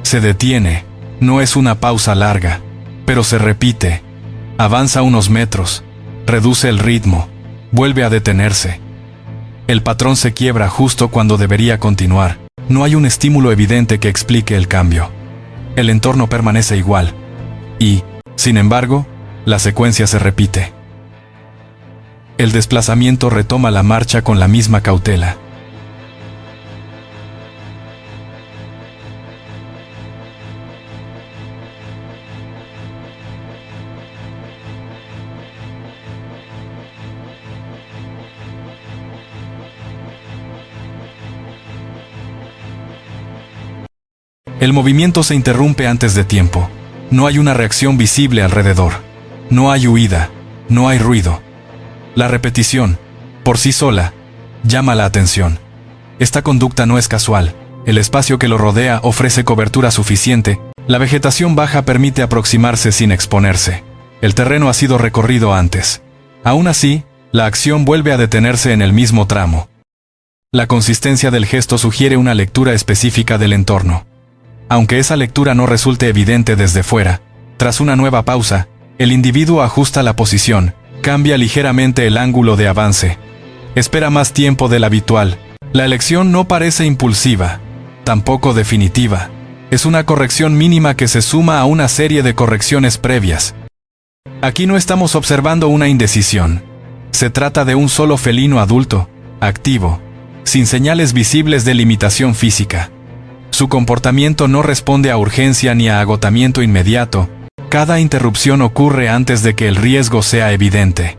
Se detiene, no es una pausa larga, pero se repite. Avanza unos metros, reduce el ritmo, vuelve a detenerse. El patrón se quiebra justo cuando debería continuar. No hay un estímulo evidente que explique el cambio. El entorno permanece igual. Y, sin embargo, la secuencia se repite. El desplazamiento retoma la marcha con la misma cautela. El movimiento se interrumpe antes de tiempo. No hay una reacción visible alrededor. No hay huida, no hay ruido. La repetición, por sí sola, llama la atención. Esta conducta no es casual. El espacio que lo rodea ofrece cobertura suficiente. La vegetación baja permite aproximarse sin exponerse. El terreno ha sido recorrido antes. Aún así, la acción vuelve a detenerse en el mismo tramo. La consistencia del gesto sugiere una lectura específica del entorno. Aunque esa lectura no resulte evidente desde fuera, tras una nueva pausa, el individuo ajusta la posición, cambia ligeramente el ángulo de avance. Espera más tiempo del habitual. La elección no parece impulsiva, tampoco definitiva. Es una corrección mínima que se suma a una serie de correcciones previas. Aquí no estamos observando una indecisión. Se trata de un solo felino adulto, activo, sin señales visibles de limitación física. Su comportamiento no responde a urgencia ni a agotamiento inmediato. Cada interrupción ocurre antes de que el riesgo sea evidente.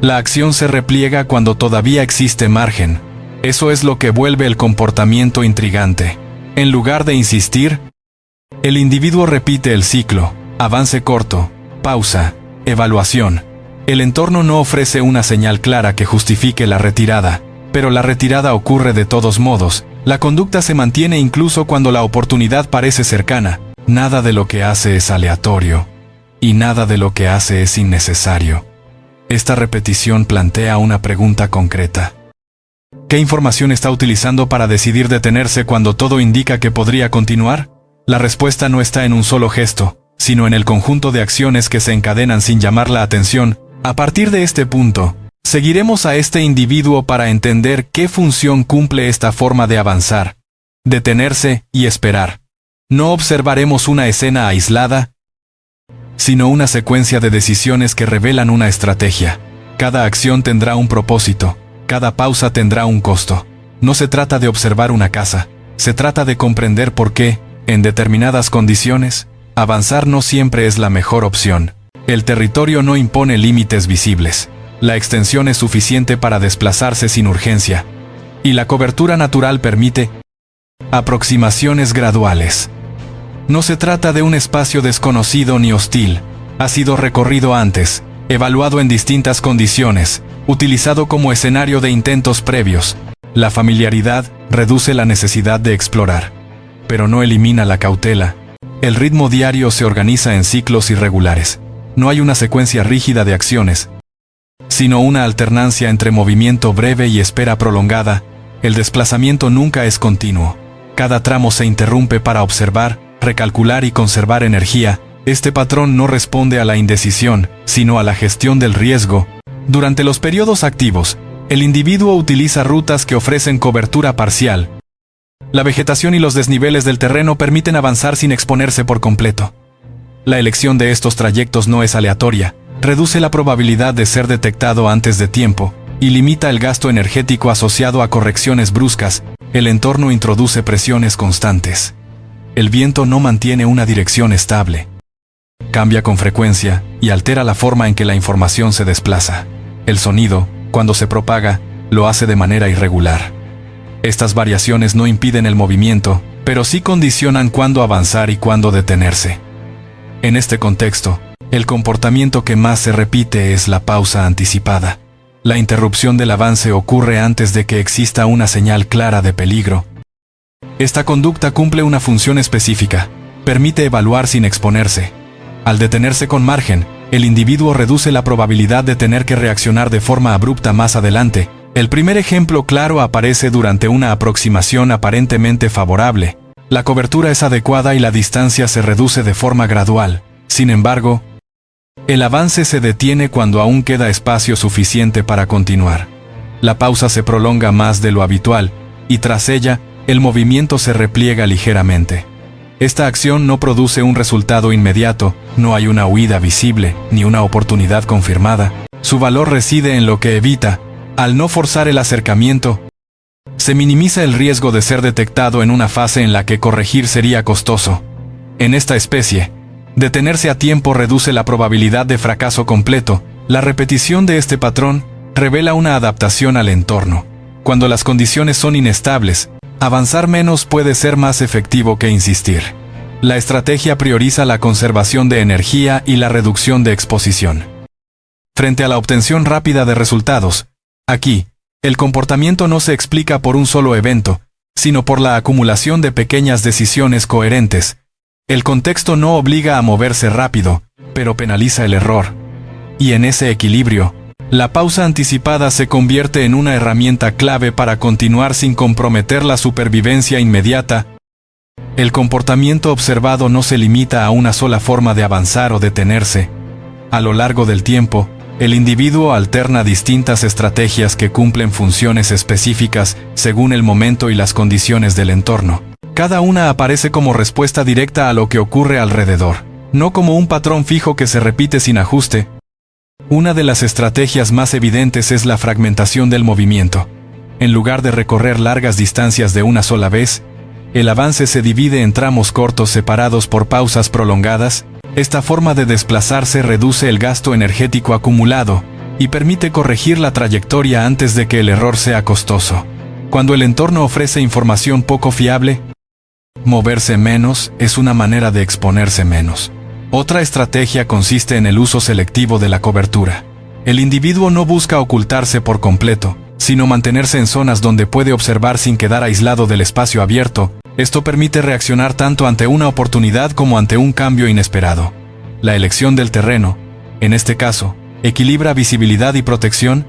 La acción se repliega cuando todavía existe margen. Eso es lo que vuelve el comportamiento intrigante. En lugar de insistir, el individuo repite el ciclo: avance corto, pausa, evaluación. El entorno no ofrece una señal clara que justifique la retirada, pero la retirada ocurre de todos modos. La conducta se mantiene incluso cuando la oportunidad parece cercana. Nada de lo que hace es aleatorio, y nada de lo que hace es innecesario. Esta repetición plantea una pregunta concreta. ¿Qué información está utilizando para decidir detenerse cuando todo indica que podría continuar? La respuesta no está en un solo gesto, sino en el conjunto de acciones que se encadenan sin llamar la atención. A partir de este punto, seguiremos a este individuo para entender qué función cumple esta forma de avanzar, detenerse y esperar. No observaremos una escena aislada, sino una secuencia de decisiones que revelan una estrategia. Cada acción tendrá un propósito, cada pausa tendrá un costo. No se trata de observar una casa, se trata de comprender por qué, en determinadas condiciones, avanzar no siempre es la mejor opción. El territorio no impone límites visibles. La extensión es suficiente para desplazarse sin urgencia, y la cobertura natural permite aproximaciones graduales. No se trata de un espacio desconocido ni hostil. Ha sido recorrido antes, evaluado en distintas condiciones, utilizado como escenario de intentos previos. La familiaridad reduce la necesidad de explorar, pero no elimina la cautela. El ritmo diario se organiza en ciclos irregulares. No hay una secuencia rígida de acciones, sino una alternancia entre movimiento breve y espera prolongada. El desplazamiento nunca es continuo. Cada tramo se interrumpe para observar, recalcular y conservar energía. Este patrón no responde a la indecisión, sino a la gestión del riesgo. Durante los periodos activos, el individuo utiliza rutas que ofrecen cobertura parcial. La vegetación y los desniveles del terreno permiten avanzar sin exponerse por completo. La elección de estos trayectos no es aleatoria. Reduce la probabilidad de ser detectado antes de tiempo, y limita el gasto energético asociado a correcciones bruscas. El entorno introduce presiones constantes. El viento no mantiene una dirección estable. Cambia con frecuencia, y altera la forma en que la información se desplaza. El sonido, cuando se propaga, lo hace de manera irregular. Estas variaciones no impiden el movimiento, pero sí condicionan cuándo avanzar y cuándo detenerse. En este contexto, el comportamiento que más se repite es la pausa anticipada. La interrupción del avance ocurre antes de que exista una señal clara de peligro. Esta conducta cumple una función específica. Permite evaluar sin exponerse. Al detenerse con margen, el individuo reduce la probabilidad de tener que reaccionar de forma abrupta más adelante. El primer ejemplo claro aparece durante una aproximación aparentemente favorable. La cobertura es adecuada y la distancia se reduce de forma gradual. Sin embargo, el avance se detiene cuando aún queda espacio suficiente para continuar. La pausa se prolonga más de lo habitual, y tras ella, el movimiento se repliega ligeramente. Esta acción no produce un resultado inmediato, no hay una huida visible, ni una oportunidad confirmada. Su valor reside en lo que evita. Al no forzar el acercamiento, se minimiza el riesgo de ser detectado en una fase en la que corregir sería costoso. En esta especie, detenerse a tiempo reduce la probabilidad de fracaso completo. La repetición de este patrón revela una adaptación al entorno. Cuando las condiciones son inestables, avanzar menos puede ser más efectivo que insistir. La estrategia prioriza la conservación de energía y la reducción de exposición. Frente a la obtención rápida de resultados, aquí, el comportamiento no se explica por un solo evento, sino por la acumulación de pequeñas decisiones coherentes. El contexto no obliga a moverse rápido, pero penaliza el error. Y en ese equilibrio, la pausa anticipada se convierte en una herramienta clave para continuar sin comprometer la supervivencia inmediata. El comportamiento observado no se limita a una sola forma de avanzar o detenerse. A lo largo del tiempo, el individuo alterna distintas estrategias que cumplen funciones específicas según el momento y las condiciones del entorno. Cada una aparece como respuesta directa a lo que ocurre alrededor, no como un patrón fijo que se repite sin ajuste. Una de las estrategias más evidentes es la fragmentación del movimiento. En lugar de recorrer largas distancias de una sola vez, el avance se divide en tramos cortos separados por pausas prolongadas. Esta forma de desplazarse reduce el gasto energético acumulado y permite corregir la trayectoria antes de que el error sea costoso. Cuando el entorno ofrece información poco fiable, moverse menos es una manera de exponerse menos. Otra estrategia consiste en el uso selectivo de la cobertura. El individuo no busca ocultarse por completo, sino mantenerse en zonas donde puede observar sin quedar aislado del espacio abierto. Esto permite reaccionar tanto ante una oportunidad como ante un cambio inesperado. La elección del terreno, en este caso, equilibra visibilidad y protección,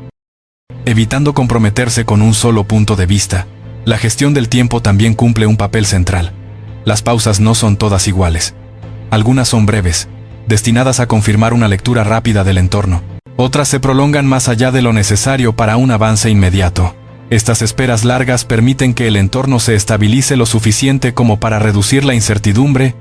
evitando comprometerse con un solo punto de vista. La gestión del tiempo también cumple un papel central. Las pausas no son todas iguales. Algunas son breves, destinadas a confirmar una lectura rápida del entorno. Otras se prolongan más allá de lo necesario para un avance inmediato. Estas esperas largas permiten que el entorno se estabilice lo suficiente como para reducir la incertidumbre.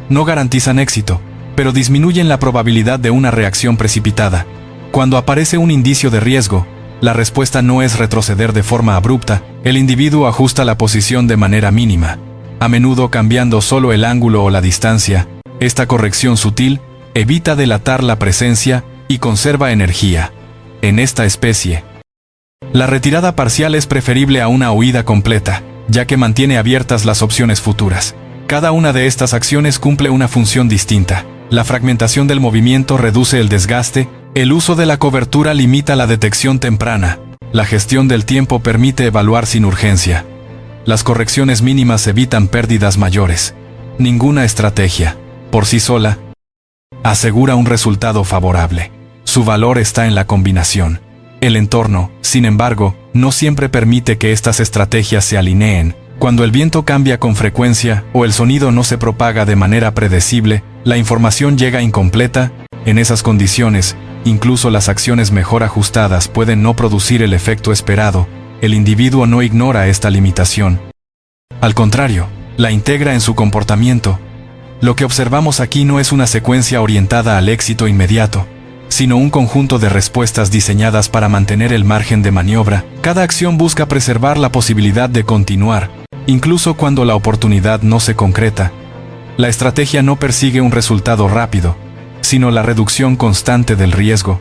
No garantizan éxito, pero disminuyen la probabilidad de una reacción precipitada. Cuando aparece un indicio de riesgo, la respuesta no es retroceder de forma abrupta. El individuo ajusta la posición de manera mínima, a menudo cambiando solo el ángulo o la distancia. Esta corrección sutil evita delatar la presencia y conserva energía. En esta especie, la retirada parcial es preferible a una huida completa, ya que mantiene abiertas las opciones futuras. Cada una de estas acciones cumple una función distinta. La fragmentación del movimiento reduce el desgaste, el uso de la cobertura limita la detección temprana, la gestión del tiempo permite evaluar sin urgencia. Las correcciones mínimas evitan pérdidas mayores. Ninguna estrategia, por sí sola, asegura un resultado favorable. Su valor está en la combinación. El entorno, sin embargo, no siempre permite que estas estrategias se alineen. Cuando el viento cambia con frecuencia o el sonido no se propaga de manera predecible, la información llega incompleta. En esas condiciones, incluso las acciones mejor ajustadas pueden no producir el efecto esperado. El individuo no ignora esta limitación. Al contrario, la integra en su comportamiento. Lo que observamos aquí no es una secuencia orientada al éxito inmediato, sino un conjunto de respuestas diseñadas para mantener el margen de maniobra. Cada acción busca preservar la posibilidad de continuar, incluso cuando la oportunidad no se concreta. La estrategia no persigue un resultado rápido, sino la reducción constante del riesgo.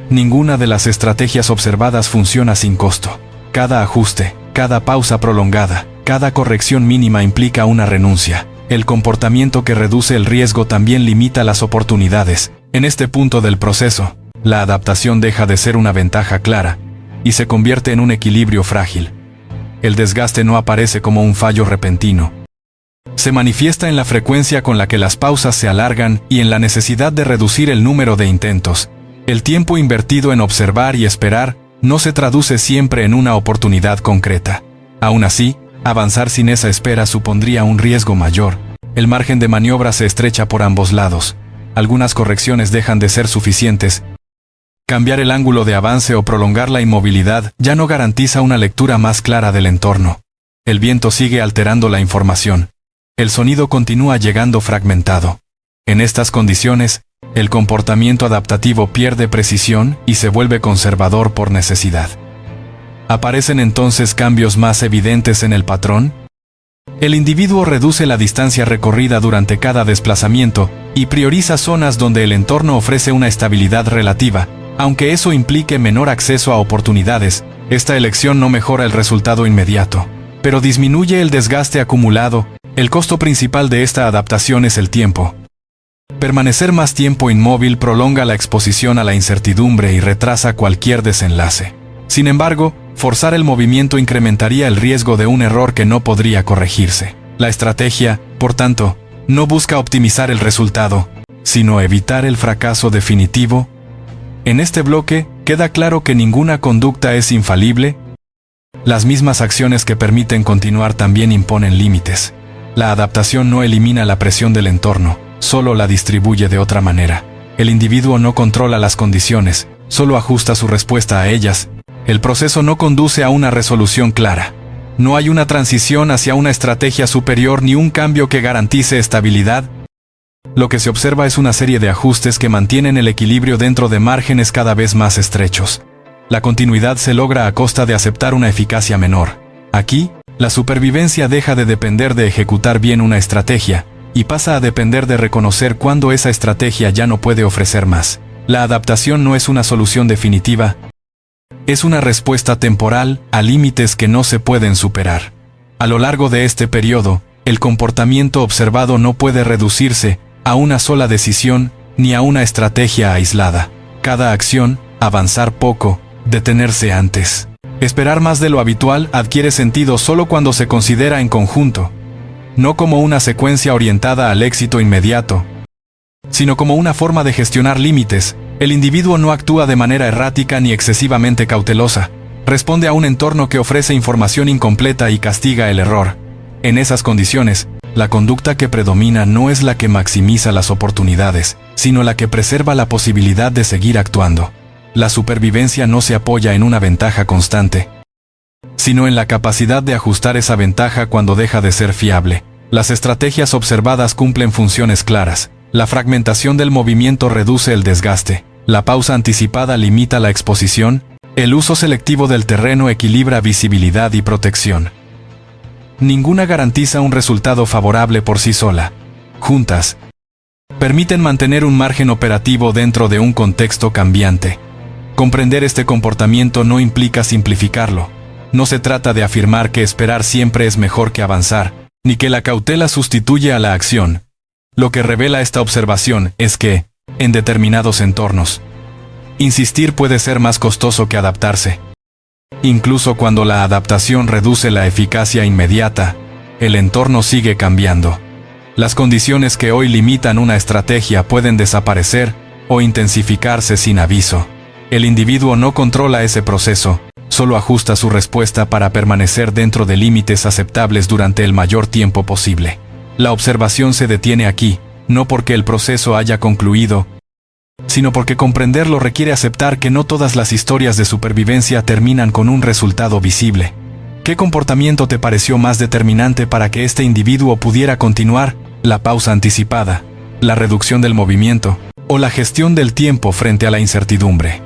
Ninguna de las estrategias observadas funciona sin costo. Cada ajuste, cada pausa prolongada, cada corrección mínima implica una renuncia. El comportamiento que reduce el riesgo también limita las oportunidades. En este punto del proceso, la adaptación deja de ser una ventaja clara y se convierte en un equilibrio frágil. El desgaste no aparece como un fallo repentino. Se manifiesta en la frecuencia con la que las pausas se alargan y en la necesidad de reducir el número de intentos. El tiempo invertido en observar y esperar no se traduce siempre en una oportunidad concreta. Aún así, Avanzar sin esa espera supondría un riesgo mayor. El margen de maniobra se estrecha por ambos lados. Algunas correcciones dejan de ser suficientes. Cambiar el ángulo de avance o prolongar la inmovilidad ya no garantiza una lectura más clara del entorno. El viento sigue alterando la información. El sonido continúa llegando fragmentado. En estas condiciones, el comportamiento adaptativo pierde precisión y se vuelve conservador por necesidad. ¿Aparecen entonces cambios más evidentes en el patrón? El individuo reduce la distancia recorrida durante cada desplazamiento y prioriza zonas donde el entorno ofrece una estabilidad relativa. Aunque eso implique menor acceso a oportunidades, esta elección no mejora el resultado inmediato, pero disminuye el desgaste acumulado. El costo principal de esta adaptación es el tiempo. Permanecer más tiempo inmóvil prolonga la exposición a la incertidumbre y retrasa cualquier desenlace. Sin embargo, forzar el movimiento incrementaría el riesgo de un error que no podría corregirse. La estrategia, por tanto, no busca optimizar el resultado, sino evitar el fracaso definitivo. En este bloque, queda claro que ninguna conducta es infalible. Las mismas acciones que permiten continuar también imponen límites. La adaptación no elimina la presión del entorno, solo la distribuye de otra manera. El individuo no controla las condiciones, solo ajusta su respuesta a ellas. El proceso no conduce a una resolución clara. No hay una transición hacia una estrategia superior ni un cambio que garantice estabilidad. Lo que se observa es una serie de ajustes que mantienen el equilibrio dentro de márgenes cada vez más estrechos. La continuidad se logra a costa de aceptar una eficacia menor. Aquí, la supervivencia deja de depender de ejecutar bien una estrategia, y pasa a depender de reconocer cuándo esa estrategia ya no puede ofrecer más. La adaptación no es una solución definitiva, es una respuesta temporal a límites que no se pueden superar. A lo largo de este periodo, el comportamiento observado no puede reducirse a una sola decisión ni a una estrategia aislada. Cada acción, avanzar poco, detenerse antes. Esperar más de lo habitual adquiere sentido solo cuando se considera en conjunto, no como una secuencia orientada al éxito inmediato, sino como una forma de gestionar límites. El individuo no actúa de manera errática ni excesivamente cautelosa. Responde a un entorno que ofrece información incompleta y castiga el error. En esas condiciones, la conducta que predomina no es la que maximiza las oportunidades, sino la que preserva la posibilidad de seguir actuando. La supervivencia no se apoya en una ventaja constante, sino en la capacidad de ajustar esa ventaja cuando deja de ser fiable. Las estrategias observadas cumplen funciones claras. La fragmentación del movimiento reduce el desgaste. La pausa anticipada limita la exposición. El uso selectivo del terreno equilibra visibilidad y protección. Ninguna garantiza un resultado favorable por sí sola. Juntas, permiten mantener un margen operativo dentro de un contexto cambiante. Comprender este comportamiento no implica simplificarlo. No se trata de afirmar que esperar siempre es mejor que avanzar, ni que la cautela sustituye a la acción. Lo que revela esta observación es que, en determinados entornos, insistir puede ser más costoso que adaptarse. Incluso cuando la adaptación reduce la eficacia inmediata, el entorno sigue cambiando. Las condiciones que hoy limitan una estrategia pueden desaparecer o intensificarse sin aviso. El individuo no controla ese proceso, solo ajusta su respuesta para permanecer dentro de límites aceptables durante el mayor tiempo posible. La observación se detiene aquí, no porque el proceso haya concluido, sino porque comprenderlo requiere aceptar que no todas las historias de supervivencia terminan con un resultado visible. ¿Qué comportamiento te pareció más determinante para que este individuo pudiera continuar? ¿La pausa anticipada, la reducción del movimiento, o la gestión del tiempo frente a la incertidumbre?